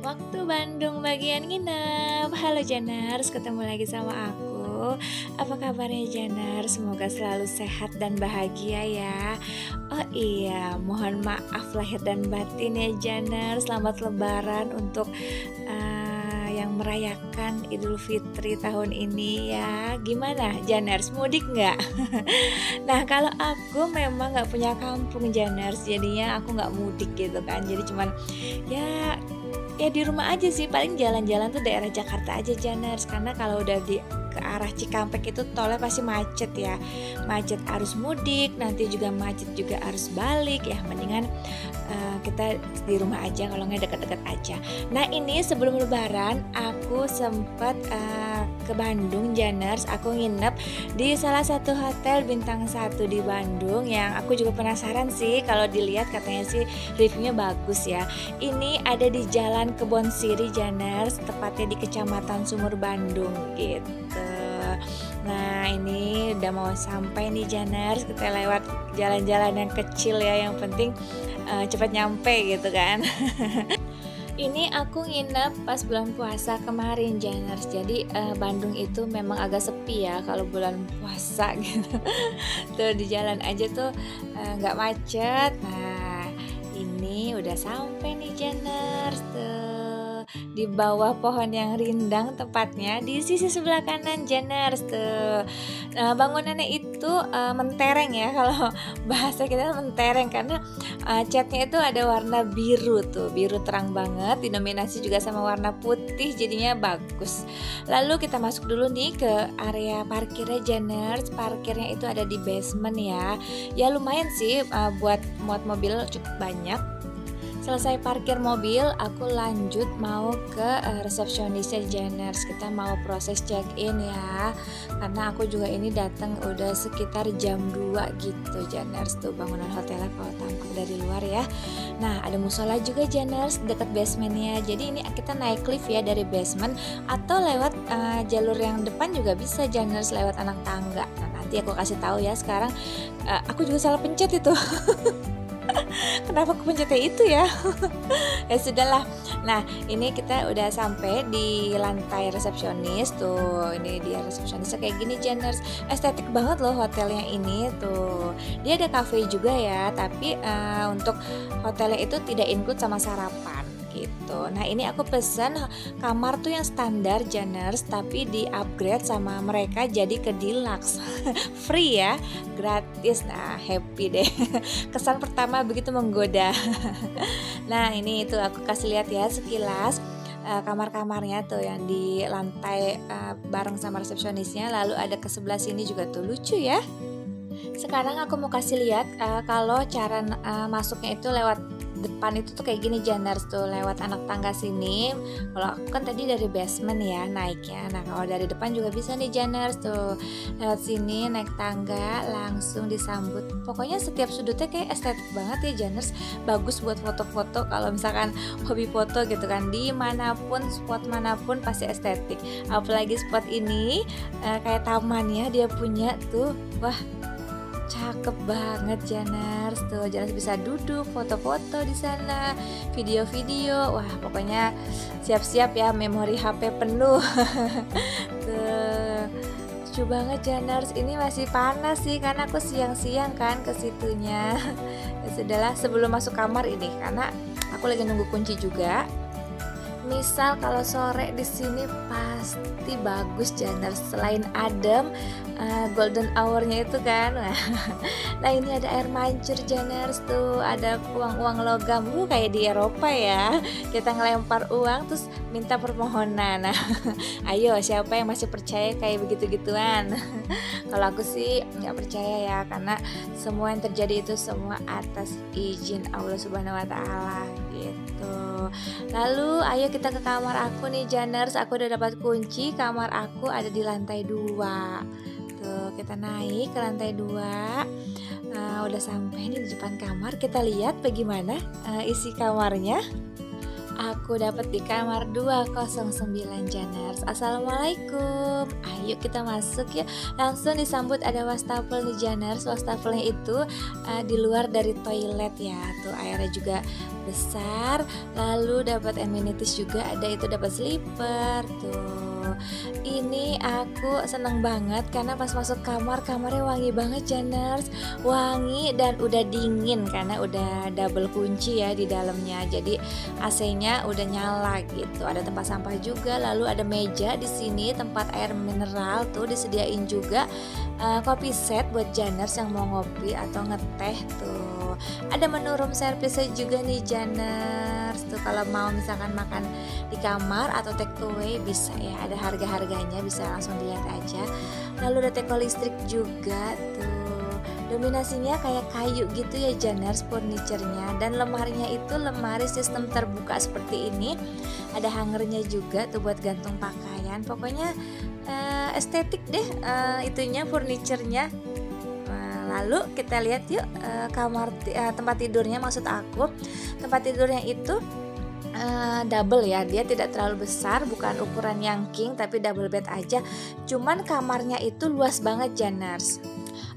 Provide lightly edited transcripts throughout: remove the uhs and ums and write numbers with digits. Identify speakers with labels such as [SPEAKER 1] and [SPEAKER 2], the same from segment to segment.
[SPEAKER 1] Waktu Bandung bagian nginep. Halo Janars, ketemu lagi sama aku. Apa kabarnya Janars? Semoga selalu sehat dan bahagia ya. Oh iya, mohon maaf lahir dan batin ya Janars. Selamat Lebaran untuk yang merayakan Idul Fitri tahun ini ya. Gimana Janars, mudik nggak? Nah kalau aku memang nggak punya kampung Janars, jadinya aku nggak mudik gitu kan. Jadi cuman ya di rumah aja sih, paling jalan-jalan tuh daerah Jakarta aja Janers, karena kalau udah di ke arah Cikampek itu tolnya pasti macet ya, macet arus mudik, nanti juga macet juga arus balik ya, mendingan kita di rumah aja kalau nggak deket-deket aja. Nah ini sebelum lebaran aku sempet ke Bandung Janers, aku nginep di salah satu hotel bintang 1 di Bandung yang aku juga penasaran sih, kalau dilihat katanya sih reviewnya bagus ya. Ini ada di Jalan Kebon Siri Janers, tepatnya di Kecamatan Sumur Bandung gitu. Nah ini udah mau sampai nih Janers, kita lewat jalan-jalan yang kecil ya, yang penting cepat nyampe gitu kan. Ini aku nginep pas bulan puasa kemarin Janers. Jadi Bandung itu memang agak sepi ya kalau bulan puasa gitu. Tuh di jalan aja tuh nggak macet. Nah ini udah sampai nih Janers tuh di bawah pohon yang rindang, tepatnya di sisi sebelah kanan Janers tuh. Bangunannya itu mentereng ya, kalau bahasa kita mentereng, karena catnya itu ada warna biru tuh, biru terang banget, dinominasi juga sama warna putih, jadinya bagus. Lalu kita masuk dulu nih ke area parkirnya Janers. Parkirnya itu ada di basement ya. Ya lumayan sih buat muat mobil cukup banyak. Selesai parkir mobil, aku lanjut mau ke resepsionisnya Janers. Kita mau proses check-in ya, karena aku juga ini datang udah sekitar jam 2 gitu Janers. Tuh bangunan hotelnya kalau tampak dari luar ya. Nah ada musola juga Janers dekat basementnya. Jadi ini kita naik lift ya dari basement, atau lewat jalur yang depan juga bisa Janers, lewat anak tangga. Nah nanti aku kasih tahu ya. Sekarang aku juga salah pencet itu. Kenapa aku pencetnya itu ya? Ya sudahlah. Nah ini kita udah sampai di lantai resepsionis tuh. Ini dia resepsionisnya kayak gini Janers. Estetik banget loh hotelnya ini tuh. Dia ada cafe juga ya, tapi untuk hotelnya itu tidak include sama sarapan gitu. Nah ini aku pesen kamar tuh yang standar Janers, tapi di upgrade sama mereka jadi ke deluxe. Free ya, gratis. Nah happy deh. Kesan pertama begitu menggoda. Nah ini itu aku kasih lihat ya sekilas kamar-kamarnya tuh yang di lantai bareng sama resepsionisnya. Lalu ada ke sebelah sini juga tuh, lucu ya. Sekarang aku mau kasih lihat kalau cara masuknya itu lewat depan itu tuh kayak gini Janers, tuh lewat anak tangga sini. Kalau aku kan tadi dari basement ya naiknya. Nah kalau dari depan juga bisa nih Janers, tuh lewat sini naik tangga langsung disambut. Pokoknya setiap sudutnya kayak estetik banget ya Janers. Bagus buat foto-foto, kalau misalkan hobi foto gitu kan, dimanapun spot manapun pasti estetik. Apalagi spot ini kayak taman ya dia punya tuh. Wah cakep banget Janers, tuh Janers bisa duduk foto-foto di sana, video-video. Wah pokoknya siap-siap ya, memori HP penuh. Tuh lucu banget Janers. Ini masih panas sih karena aku siang-siang kan ke situnya. Ya sudahlah, sebelum masuk kamar ini karena aku lagi nunggu kunci juga. Misal kalau sore di sini pasti bagus Janers. Selain adem, golden hour-nya itu kan. Nah ini ada air mancur Janers, tuh ada uang-uang logam, kayak di Eropa ya. Kita ngelempar uang terus minta permohonan. Nah ayo siapa yang masih percaya kayak begitu-gituan? Kalau aku sih nggak percaya ya, karena semua yang terjadi itu semua atas izin Allah Subhanahu Wa Taala gitu. Lalu ayo kita ke kamar aku nih Janers. Aku udah dapat kunci, kamar aku ada di lantai 2. Tuh kita naik ke lantai 2. Udah sampai nih di depan kamar. Kita lihat bagaimana isi kamarnya. Aku dapat di kamar 209 Janers. Assalamualaikum. Ayo kita masuk ya. Langsung disambut ada wastafel nih Janers. Wastafelnya itu di luar dari toilet ya. Tuh airnya juga besar. Lalu dapat amenities juga ada, itu dapat slipper tuh. Ini aku seneng banget karena pas masuk kamar, kamarnya wangi banget Janers. Wangi dan udah dingin karena udah double kunci ya di dalamnya. Jadi AC-nya udah nyala gitu. Ada tempat sampah juga, lalu ada meja di sini, tempat air mineral tuh disediain juga. Kopi set buat Janers yang mau ngopi atau ngeteh tuh. Ada menu room service juga nih Janers. Tuh kalau mau misalkan makan di kamar atau take away bisa ya. Ada harga-harganya, bisa langsung dilihat aja. Lalu ada teko listrik juga tuh. Dominasinya kayak kayu gitu ya Janers furniturnya, dan lemarinya itu lemari sistem terbuka seperti ini. Ada hangernya juga tuh buat gantung pakaian. Pokoknya estetik deh itunya furniturnya. Lalu kita lihat yuk tempat tidurnya, maksud aku tempat tidurnya itu double ya, dia tidak terlalu besar, bukan ukuran yang king tapi double bed aja. Cuman kamarnya itu luas banget Janers.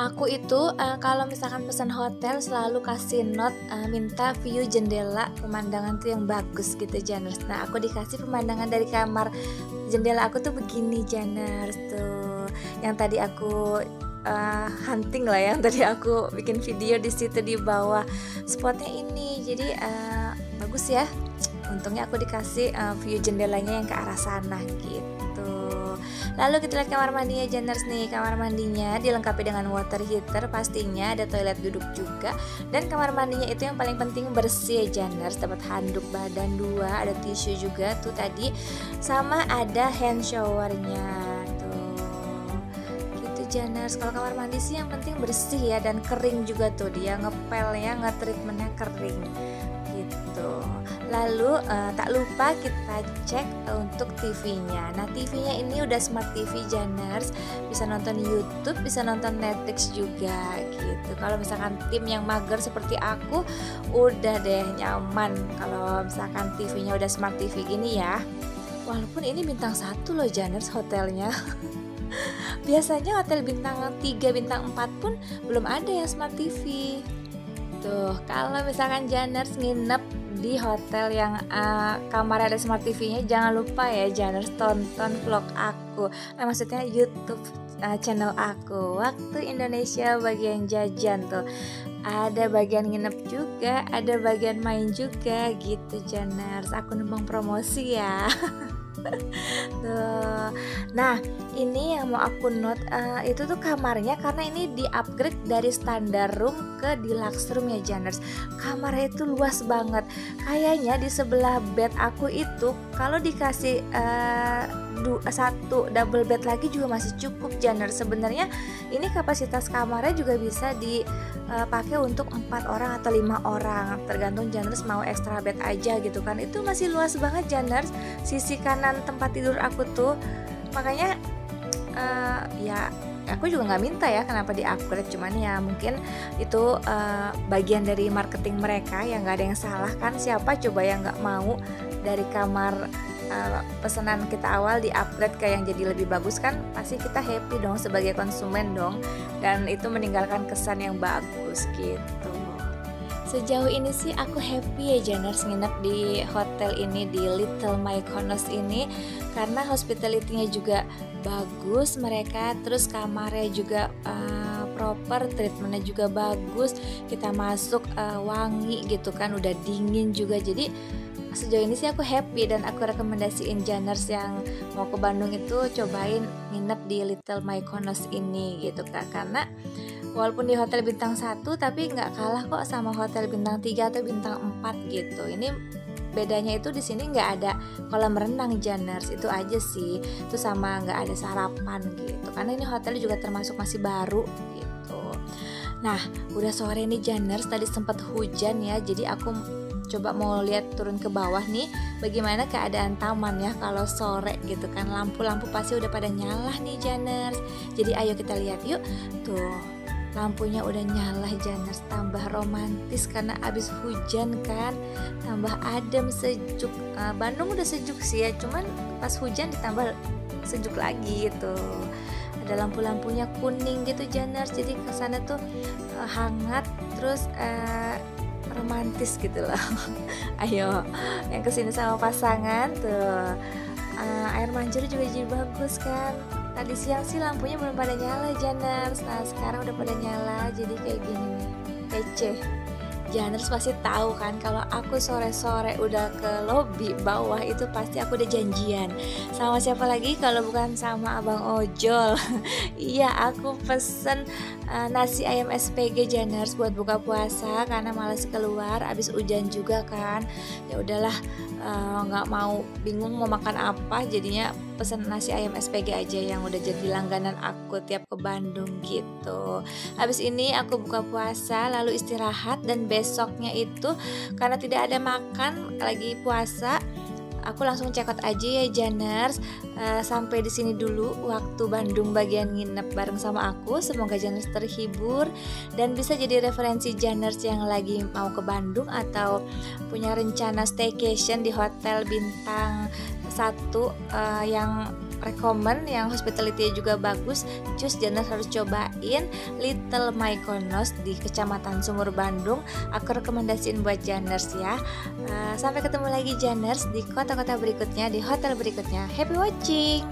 [SPEAKER 1] Aku itu kalau misalkan pesan hotel selalu kasih note minta view jendela pemandangan tuh yang bagus gitu Janers. Nah aku dikasih pemandangan dari kamar jendela aku tuh begini Janers tuh. Yang tadi aku hunting lah, yang tadi aku bikin video di situ di bawah spotnya ini. Jadi bagus ya. Untungnya aku dikasih view jendelanya yang ke arah sana gitu. Lalu kita lihat kamar mandinya Janers nih. Kamar mandinya dilengkapi dengan water heater pastinya, ada toilet duduk juga. Dan kamar mandinya itu yang paling penting bersih ya Janers. Dapat handuk badan 2, ada tisu juga tuh tadi. Sama ada hand showernya tuh. Gitu Janers. Kalau kamar mandi sih yang penting bersih ya, dan kering juga tuh. Dia ngepelnya, nge-treatmentnya kering gitu. Lalu tak lupa kita cek untuk TV-nya. Nah TV-nya ini udah smart TV Janers, bisa nonton YouTube, bisa nonton Netflix juga gitu. Kalau misalkan tim yang mager seperti aku, udah deh nyaman kalau misalkan TV-nya udah smart TV gini ya. Walaupun ini bintang 1 loh Janers hotelnya. Biasanya hotel bintang 3, bintang 4 pun belum ada yang smart TV. Tuh, kalau misalkan Janers nginep di hotel yang kamar ada smart TV-nya, jangan lupa ya Janers tonton vlog aku. Maksudnya YouTube channel aku, Waktu Indonesia bagian jajan tuh. Ada bagian nginep juga, ada bagian main juga gitu Janers. Aku numpang promosi ya. Tuh. Nah ini yang mau aku note itu tuh kamarnya, karena ini di upgrade dari standar room ke deluxe room ya Janers. Kamarnya itu luas banget. Kayaknya di sebelah bed aku itu kalau dikasih satu double bed lagi juga masih cukup Janers. Sebenarnya ini kapasitas kamarnya juga bisa dipakai untuk 4 orang atau 5 orang, tergantung Janers mau extra bed aja gitu kan. Itu masih luas banget Janers. Sisi kanan tempat tidur aku tuh, makanya ya aku juga nggak minta ya kenapa di upgrade. Cuman ya mungkin itu bagian dari marketing mereka, yang nggak ada yang salah kan. Siapa coba yang nggak mau dari kamar pesanan kita awal di upgrade ke yang jadi lebih bagus kan? Pasti kita happy dong sebagai konsumen dong, dan itu meninggalkan kesan yang bagus gitu. Sejauh ini sih aku happy ya Janers nginep di hotel ini, di Little Mykonos ini, karena hospitality-nya juga bagus mereka, terus kamarnya juga proper, treatmentnya juga bagus. Kita masuk wangi gitu kan, udah dingin juga. Jadi sejauh ini sih aku happy, dan aku rekomendasiin Janers yang mau ke Bandung itu cobain nginep di Little Mykonos ini gitu Kak. Karena walaupun di hotel bintang 1 tapi nggak kalah kok sama hotel bintang 3 atau bintang 4 gitu. Ini bedanya itu di sini nggak ada kolam renang Janers, itu aja sih. Itu sama nggak ada sarapan gitu, karena ini hotel juga termasuk masih baru gitu. Nah udah sore nih Janers, tadi sempat hujan ya, jadi aku coba mau lihat turun ke bawah nih bagaimana keadaan taman ya kalau sore gitu kan. Lampu-lampu pasti udah pada nyala nih Janers. Jadi ayo kita lihat yuk. Tuh lampunya udah nyala Janers, tambah romantis karena abis hujan kan, tambah adem sejuk. Bandung udah sejuk sih ya, cuman pas hujan ditambah sejuk lagi gitu. Ada lampu-lampunya kuning gitu Janers, jadi kesana tuh hangat terus romantis gitu loh. Ayo yang kesini sama pasangan tuh, air mancur juga jadi bagus kan. Tadi siang sih lampunya belum pada nyala Janers, nah sekarang udah pada nyala, jadi kayak gini nih, kece. Janers pasti tahu kan kalau aku sore-sore udah ke lobi bawah itu pasti aku udah janjian sama siapa lagi kalau bukan sama Abang Ojol. Iya, aku pesen nasi ayam SPG Janers buat buka puasa karena malas keluar abis hujan juga kan. Ya udahlah, nggak mau bingung mau makan apa, jadinya pesen nasi ayam SPG aja yang udah jadi langganan aku tiap ke Bandung gitu. Habis ini aku buka puasa lalu istirahat, dan besoknya itu karena tidak ada makan lagi puasa, aku langsung check out aja ya Janers. Sampai di sini dulu waktu Bandung bagian nginep bareng sama aku. Semoga Janers terhibur dan bisa jadi referensi Janers yang lagi mau ke Bandung atau punya rencana staycation di hotel bintang 1 yang rekomen, yang hospitality juga bagus. Just Janers harus cobain Little Mykonos di Kecamatan Sumur Bandung. Aku rekomendasiin buat Janers ya. Sampai ketemu lagi Janers di kota-kota berikutnya, di hotel berikutnya. Happy watching.